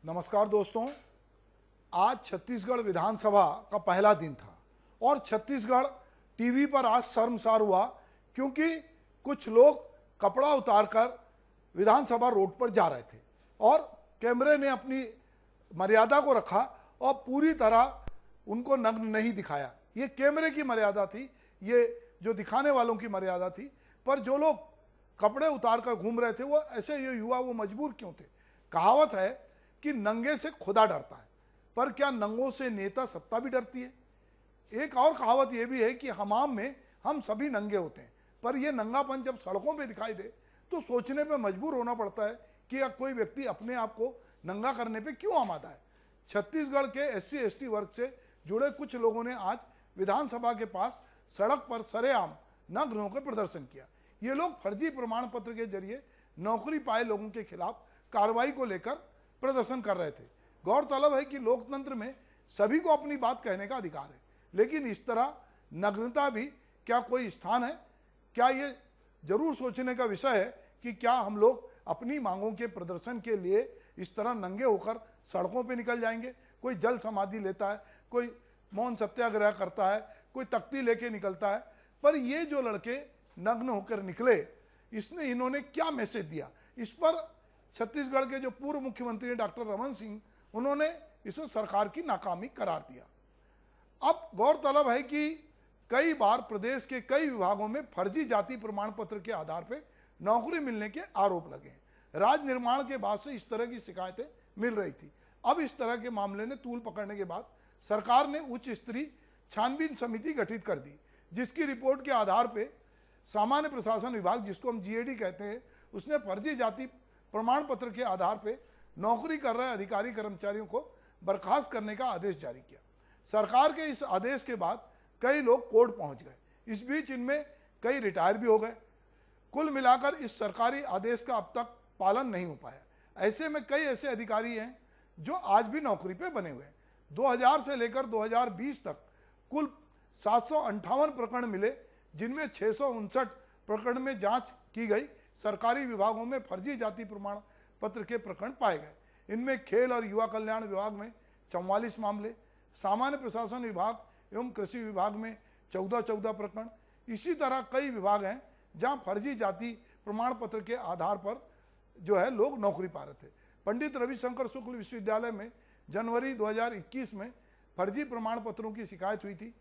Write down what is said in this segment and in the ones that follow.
नमस्कार दोस्तों, आज छत्तीसगढ़ विधानसभा का पहला दिन था और छत्तीसगढ़ टीवी पर आज शर्मसार हुआ क्योंकि कुछ लोग कपड़ा उतारकर विधानसभा रोड पर जा रहे थे और कैमरे ने अपनी मर्यादा को रखा और पूरी तरह उनको नग्न नहीं दिखाया। ये कैमरे की मर्यादा थी, ये जो दिखाने वालों की मर्यादा थी, पर जो लोग कपड़े उतार कर घूम रहे थे वो ऐसे ये युवा वो मजबूर क्यों थे। कहावत है कि नंगे से खुदा डरता है, पर क्या नंगों से नेता सत्ता भी डरती है। एक और कहावत यह भी है कि हमाम में हम सभी नंगे होते हैं, पर यह नंगापन जब सड़कों पे दिखाई दे तो सोचने पे मजबूर होना पड़ता है कि कोई व्यक्ति अपने आप को नंगा करने पे क्यों आमादा है। छत्तीसगढ़ के SC ST वर्ग से जुड़े कुछ लोगों ने आज विधानसभा के पास सड़क पर सरेआम नग्न होकर प्रदर्शन किया। ये लोग फर्जी प्रमाण पत्र के जरिए नौकरी पाए लोगों के खिलाफ कार्रवाई को लेकर प्रदर्शन कर रहे थे। गौरतलब है कि लोकतंत्र में सभी को अपनी बात कहने का अधिकार है, लेकिन इस तरह नग्नता भी क्या कोई स्थान है? क्या ये जरूर सोचने का विषय है कि क्या हम लोग अपनी मांगों के प्रदर्शन के लिए इस तरह नंगे होकर सड़कों पे निकल जाएंगे? कोई जल समाधि लेता है, कोई मौन सत्याग्रह करता है, कोई तख्ती लेके निकलता है, पर ये जो लड़के नग्न होकर निकले, इन्होंने क्या मैसेज दिया? इस पर छत्तीसगढ़ के जो पूर्व मुख्यमंत्री डॉक्टर रमन सिंह, उन्होंने इसमें सरकार की नाकामी करार दिया। अब गौरतलब है कि कई बार प्रदेश के कई विभागों में फर्जी जाति प्रमाण पत्र के आधार पर नौकरी मिलने के आरोप लगे हैं। राज्य निर्माण के बाद से इस तरह की शिकायतें मिल रही थी। अब इस तरह के मामले ने तूल पकड़ने के बाद सरकार ने उच्च स्तरीय छानबीन समिति गठित कर दी, जिसकी रिपोर्ट के आधार पर सामान्य प्रशासन विभाग, जिसको हम GAD कहते हैं, उसने फर्जी जाति प्रमाण पत्र के आधार पर नौकरी कर रहे अधिकारी कर्मचारियों को बर्खास्त करने का आदेश जारी किया। सरकार के इस आदेश के बाद कई लोग कोर्ट पहुंच गए। इस बीच इनमें कई रिटायर भी हो गए। कुल मिलाकर इस सरकारी आदेश का अब तक पालन नहीं हो पाया। ऐसे में कई ऐसे अधिकारी हैं जो आज भी नौकरी पे बने हुए हैं। 2000 से लेकर 2020 तक कुल 758 प्रकरण मिले, जिनमें 659 प्रकरण में जांच की गई। सरकारी विभागों में फर्जी जाति प्रमाण पत्र के प्रकरण पाए गए। इनमें खेल और युवा कल्याण विभाग में 44 मामले, सामान्य प्रशासन विभाग एवं कृषि विभाग में 14 प्रकरण। इसी तरह कई विभाग हैं जहां फर्जी जाति प्रमाण पत्र के आधार पर जो है लोग नौकरी पा रहे थे। पंडित रविशंकर शुक्ल विश्वविद्यालय में जनवरी 2021 में फर्जी प्रमाण पत्रों की शिकायत हुई थी।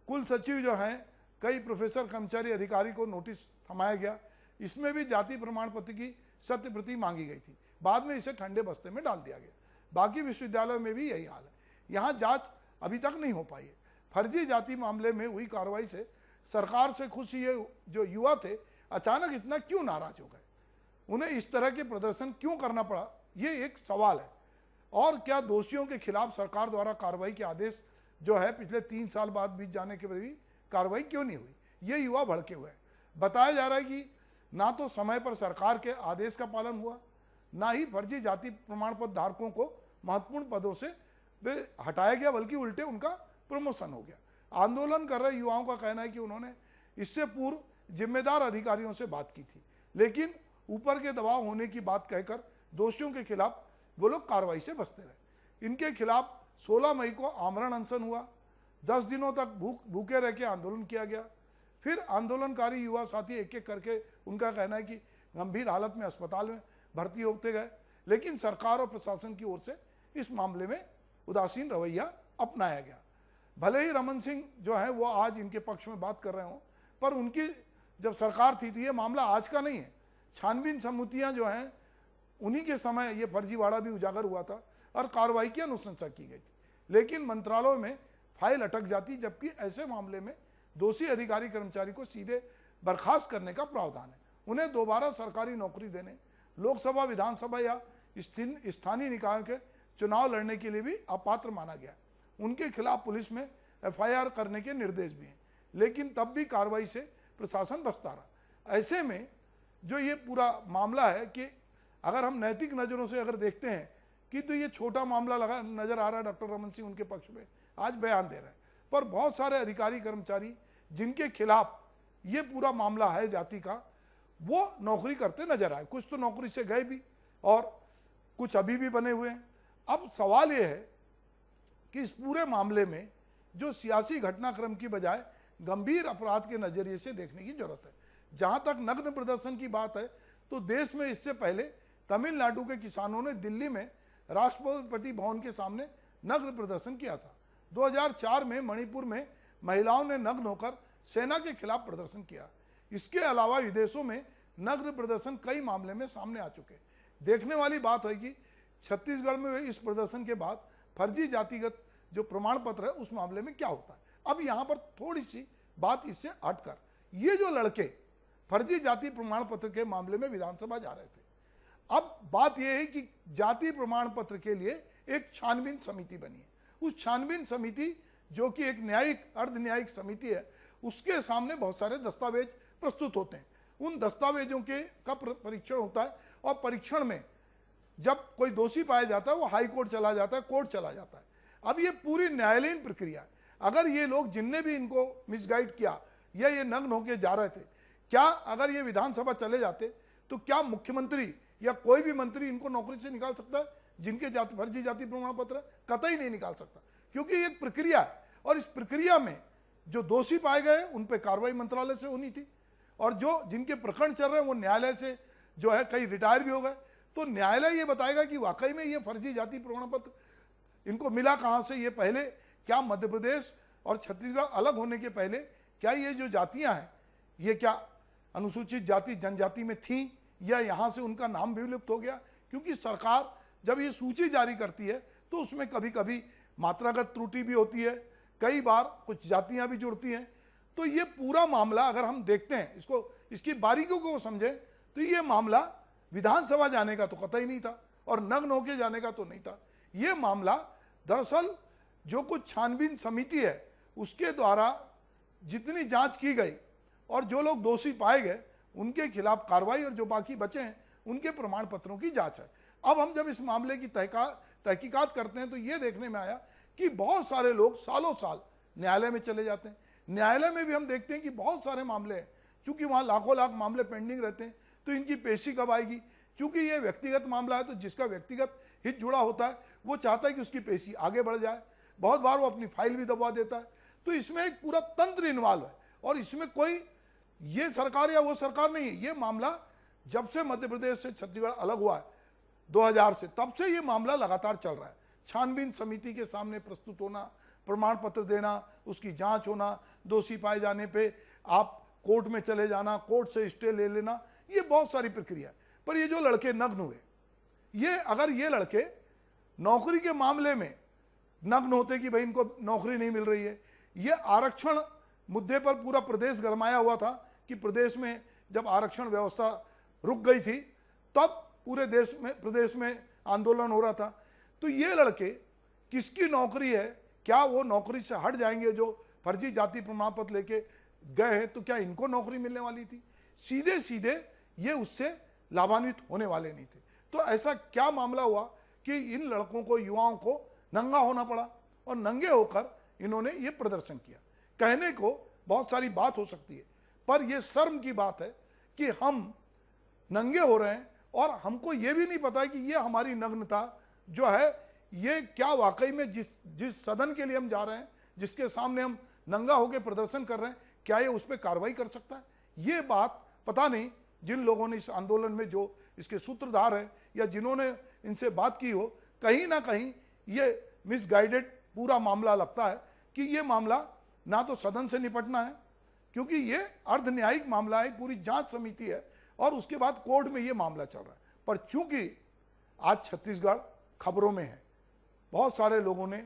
कुल सचिव जो हैं, कई प्रोफेसर कर्मचारी अधिकारी को नोटिस थमाया गया। इसमें भी जाति प्रमाण पत्र की सत्य प्रति मांगी गई थी। बाद में इसे ठंडे बस्ते में डाल दिया गया। बाकी विश्वविद्यालयों में भी यही हाल है। यहाँ जांच अभी तक नहीं हो पाई है। फर्जी जाति मामले में हुई कार्रवाई से सरकार से खुश ये जो युवा थे, अचानक इतना क्यों नाराज हो गए? उन्हें इस तरह के प्रदर्शन क्यों करना पड़ा, ये एक सवाल है। और क्या दोषियों के खिलाफ सरकार द्वारा कार्रवाई के आदेश जो है पिछले 3 साल बाद बीत जाने के बाद भी कार्रवाई क्यों नहीं हुई? ये युवा भड़के हुए हैं। बताया जा रहा है कि ना तो समय पर सरकार के आदेश का पालन हुआ, ना ही फर्जी जाति प्रमाण पत्र धारकों को महत्वपूर्ण पदों से हटाया गया, बल्कि उल्टे उनका प्रमोशन हो गया। आंदोलन कर रहे युवाओं का कहना है कि उन्होंने इससे पूर्व जिम्मेदार अधिकारियों से बात की थी, लेकिन ऊपर के दबाव होने की बात कहकर दोषियों के खिलाफ वो लोग कार्रवाई से बचते रहे। इनके खिलाफ 16 मई को आमरण अनशन हुआ। 10 दिनों तक भूखे रह के आंदोलन किया गया। फिर आंदोलनकारी युवा साथी एक एक करके, उनका कहना है कि गंभीर हालत में अस्पताल में भर्ती होते गए, लेकिन सरकार और प्रशासन की ओर से इस मामले में उदासीन रवैया अपनाया गया। भले ही रमन सिंह जो है वो आज इनके पक्ष में बात कर रहे हों, पर उनकी जब सरकार थी तो ये मामला आज का नहीं है। छानबीन समितियां जो हैं, उन्हीं के समय ये फर्जीवाड़ा भी उजागर हुआ था और कार्रवाई की अनुशंसा की गई थी, लेकिन मंत्रालयों में फाइल अटक जाती, जबकि ऐसे मामले में दोषी अधिकारी कर्मचारी को सीधे बर्खास्त करने का प्रावधान है। उन्हें दोबारा सरकारी नौकरी देने, लोकसभा, विधानसभा या स्थानीय निकायों के चुनाव लड़ने के लिए भी अपात्र माना गया। उनके खिलाफ पुलिस में FIR करने के निर्देश भी हैं, लेकिन तब भी कार्रवाई से प्रशासन बचता रहा। ऐसे में जो ये पूरा मामला है कि अगर हम नैतिक नज़रों से अगर देखते हैं कि तो ये छोटा मामला लगा नजर आ रहा है। डॉक्टर रमन सिंह उनके पक्ष में आज बयान दे रहे हैं, पर बहुत सारे अधिकारी कर्मचारी जिनके खिलाफ ये पूरा मामला है जाति का, वो नौकरी करते नजर आए। कुछ तो नौकरी से गए भी और कुछ अभी भी बने हुए हैं। अब सवाल यह है कि इस पूरे मामले में जो सियासी घटनाक्रम की बजाय गंभीर अपराध के नजरिए से देखने की जरूरत है। जहां तक नग्न प्रदर्शन की बात है तो देश में इससे पहले तमिलनाडु के किसानों ने दिल्ली में राष्ट्रपति भवन के सामने नग्न प्रदर्शन किया था। 2004 में मणिपुर में महिलाओं ने नग्न होकर सेना के खिलाफ प्रदर्शन किया। इसके अलावा विदेशों में नग्न प्रदर्शन कई मामले में सामने आ चुके। देखने वाली बात है कि छत्तीसगढ़ में इस प्रदर्शन के बाद फर्जी जातिगत जो प्रमाण पत्र है उस मामले में क्या होता है। अब यहाँ पर थोड़ी सी बात इससे हटकर, ये जो लड़के फर्जी जाति प्रमाण पत्र के मामले में विधानसभा जा रहे थे, अब बात यह है कि जाति प्रमाण पत्र के लिए एक छानबीन समिति बनी है। उस छानबीन समिति जो कि एक न्यायिक अर्ध न्यायिक समिति है, उसके सामने बहुत सारे दस्तावेज प्रस्तुत होते हैं। उन दस्तावेजों के का परीक्षण होता है और परीक्षण में जब कोई दोषी पाया जाता है वो हाई कोर्ट चला जाता है, कोर्ट चला जाता है। अब ये पूरी न्यायालयीन प्रक्रिया है। अगर ये लोग जिनने भी इनको मिसगाइड किया या ये नग्न होकर जा रहे थे, क्या अगर ये विधानसभा चले जाते तो क्या मुख्यमंत्री या कोई भी मंत्री इनको नौकरी से निकाल सकता है? जिनके फर्जी जाति प्रमाण पत्र कतई नहीं निकाल सकता, क्योंकि ये एक प्रक्रिया है और इस प्रक्रिया में जो दोषी पाए गए उन पर कार्रवाई मंत्रालय से होनी थी और जो जिनके प्रकरण चल रहे हैं वो न्यायालय से जो है कई रिटायर भी हो गए। तो न्यायालय ये बताएगा कि वाकई में ये फर्जी जाति प्रमाण पत्र इनको मिला कहाँ से। ये पहले क्या मध्य प्रदेश और छत्तीसगढ़ अलग होने के पहले क्या ये जो जातियाँ हैं ये क्या अनुसूचित जाति जनजाति में थी या यहाँ से उनका नाम भी विलुप्त हो गया? क्योंकि सरकार जब ये सूची जारी करती है तो उसमें कभी कभी मात्रागत त्रुटि भी होती है, कई बार कुछ जातियाँ भी जुड़ती हैं। तो ये पूरा मामला अगर हम देखते हैं इसको, इसकी बारीकियों को समझें तो ये मामला विधानसभा जाने का तो कतई नहीं था और नग्न होके जाने का तो नहीं था। ये मामला दरअसल जो कुछ छानबीन समिति है उसके द्वारा जितनी जांच की गई और जो लोग दोषी पाए गए उनके खिलाफ कार्रवाई और जो बाकी बचे हैं उनके प्रमाण पत्रों की जांच है। अब हम जब इस मामले की तहकीकात करते हैं तो ये देखने में आया कि बहुत सारे लोग सालों साल न्यायालय में चले जाते हैं। न्यायालय में भी हम देखते हैं कि बहुत सारे मामले हैं, चूंकि वहाँ लाखों लाख मामले पेंडिंग रहते हैं तो इनकी पेशी कब आएगी? क्योंकि ये व्यक्तिगत मामला है तो जिसका व्यक्तिगत हित जुड़ा होता है वो चाहता है कि उसकी पेशी आगे बढ़ जाए। बहुत बार वो अपनी फाइल भी दबवा देता है। तो इसमें एक पूरा तंत्र इन्वॉल्व है और इसमें कोई ये सरकार या वो सरकार नहीं है। ये मामला जब से मध्य प्रदेश से छत्तीसगढ़ अलग हुआ है 2000 से, तब से ये मामला लगातार चल रहा है। छानबीन समिति के सामने प्रस्तुत होना, प्रमाण पत्र देना, उसकी जांच होना, दोषी पाए जाने पे आप कोर्ट में चले जाना, कोर्ट से स्टे ले लेना, ये बहुत सारी प्रक्रिया है। पर ये जो लड़के नग्न हुए, ये अगर ये लड़के नौकरी के मामले में नग्न होते कि भाई इनको नौकरी नहीं मिल रही है, ये आरक्षण मुद्दे पर पूरा प्रदेश गरमाया हुआ था कि प्रदेश में जब आरक्षण व्यवस्था रुक गई थी तब पूरे देश में प्रदेश में आंदोलन हो रहा था। तो ये लड़के किसकी नौकरी है, क्या वो नौकरी से हट जाएंगे जो फर्जी जाति प्रमाण पत्र लेके गए हैं? तो क्या इनको नौकरी मिलने वाली थी? सीधे सीधे ये उससे लाभान्वित होने वाले नहीं थे। तो ऐसा क्या मामला हुआ कि इन लड़कों को, युवाओं को नंगा होना पड़ा और नंगे होकर इन्होंने ये प्रदर्शन किया? कहने को बहुत सारी बात हो सकती है, पर यह शर्म की बात है कि हम नंगे हो रहे हैं और हमको ये भी नहीं पता है कि ये हमारी नग्नता जो है ये क्या वाकई में जिस सदन के लिए हम जा रहे हैं, जिसके सामने हम नंगा होकर प्रदर्शन कर रहे हैं, क्या ये उस पर कार्रवाई कर सकता है? ये बात पता नहीं जिन लोगों ने इस आंदोलन में जो इसके सूत्रधार हैं या जिन्होंने इनसे बात की हो, कहीं ना कहीं ये मिसगाइडेड पूरा मामला लगता है कि ये मामला ना तो सदन से निपटना है, क्योंकि ये अर्ध न्यायिक मामला है, पूरी जांच समिति है और उसके बाद कोर्ट में ये मामला चल रहा है। पर चूंकि आज छत्तीसगढ़ खबरों में है, बहुत सारे लोगों ने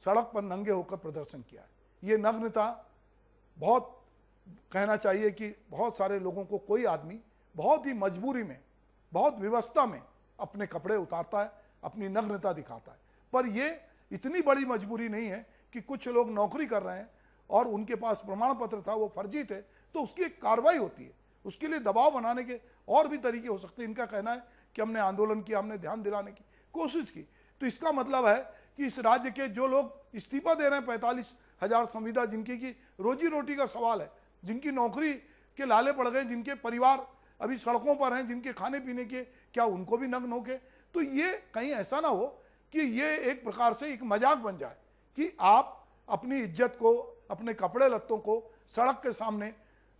सड़क पर नंगे होकर प्रदर्शन किया है। ये नग्नता बहुत कहना चाहिए कि बहुत सारे लोगों को कोई आदमी बहुत ही मजबूरी में, बहुत विवशता में अपने कपड़े उतारता है, अपनी नग्नता दिखाता है। पर ये इतनी बड़ी मजबूरी नहीं है कि कुछ लोग नौकरी कर रहे हैं और उनके पास प्रमाण पत्र था, वो फर्जी थे, तो उसकी एक कार्रवाई होती है। उसके लिए दबाव बनाने के और भी तरीके हो सकते हैं। इनका कहना है कि हमने आंदोलन किया, हमने ध्यान दिलाने की कोशिश की। तो इसका मतलब है कि इस राज्य के जो लोग इस्तीफा दे रहे हैं, 45,000 संविदा, जिनकी की रोजी रोटी का सवाल है, जिनकी नौकरी के लाले पड़ गए, जिनके परिवार अभी सड़कों पर हैं, जिनके खाने पीने के, क्या उनको भी नग्न होके? तो ये कहीं ऐसा ना हो कि ये एक प्रकार से एक मजाक बन जाए कि आप अपनी इज्जत को, अपने कपड़े लत्तों को सड़क के सामने,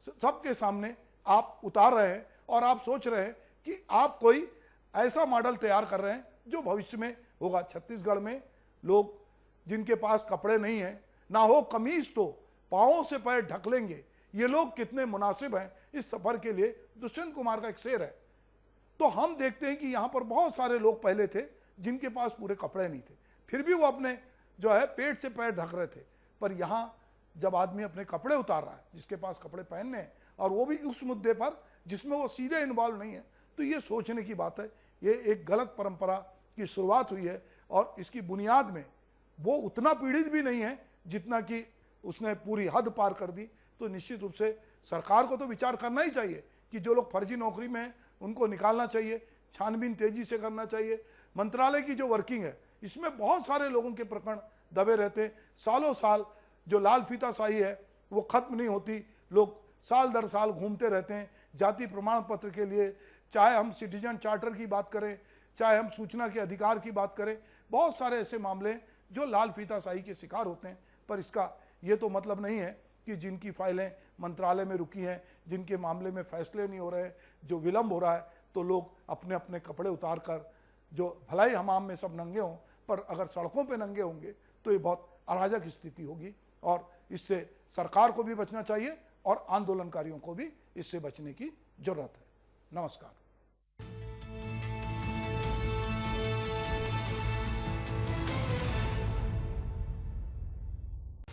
सबके सामने आप उतार रहे हैं और आप सोच रहे हैं कि आप कोई ऐसा मॉडल तैयार कर रहे हैं जो भविष्य में होगा। छत्तीसगढ़ में लोग जिनके पास कपड़े नहीं हैं, ना हो कमीज तो पाँवों से पैर ढक लेंगे, ये लोग कितने मुनासिब हैं इस सफर के लिए। दुष्यंत कुमार का एक शेर है। तो हम देखते हैं कि यहाँ पर बहुत सारे लोग पहले थे जिनके पास पूरे कपड़े नहीं थे, फिर भी वो अपने जो है पेट से पैर ढक रहे थे। पर यहाँ जब आदमी अपने कपड़े उतार रहा है, जिसके पास कपड़े पहनने हैं, और वो भी उस मुद्दे पर जिसमें वो सीधे इन्वॉल्व नहीं है, तो ये सोचने की बात है। ये एक गलत परंपरा की शुरुआत हुई है और इसकी बुनियाद में वो उतना पीड़ित भी नहीं है जितना कि उसने पूरी हद पार कर दी। तो निश्चित रूप से सरकार को तो विचार करना ही चाहिए कि जो लोग फर्जी नौकरी में हैं उनको निकालना चाहिए, छानबीन तेजी से करना चाहिए। मंत्रालय की जो वर्किंग है इसमें बहुत सारे लोगों के प्रकरण दबे रहते हैं। सालों साल जो लाल फीताशाही है वो खत्म नहीं होती, लोग साल दर साल घूमते रहते हैं जाति प्रमाण पत्र के लिए। चाहे हम सिटीजन चार्टर की बात करें, चाहे हम सूचना के अधिकार की बात करें, बहुत सारे ऐसे मामले जो लाल फीताशाही के शिकार होते हैं। पर इसका ये तो मतलब नहीं है कि जिनकी फाइलें मंत्रालय में रुकी हैं, जिनके मामले में फैसले नहीं हो रहे, जो विलंब हो रहा है, तो लोग अपने अपने कपड़े उतार कर, जो भलाई हमाम में सब नंगे हों, पर अगर सड़कों पे नंगे होंगे तो ये बहुत अराजक स्थिति होगी। और इससे सरकार को भी बचना चाहिए और आंदोलनकारियों को भी इससे बचने की जरूरत है। नमस्कार।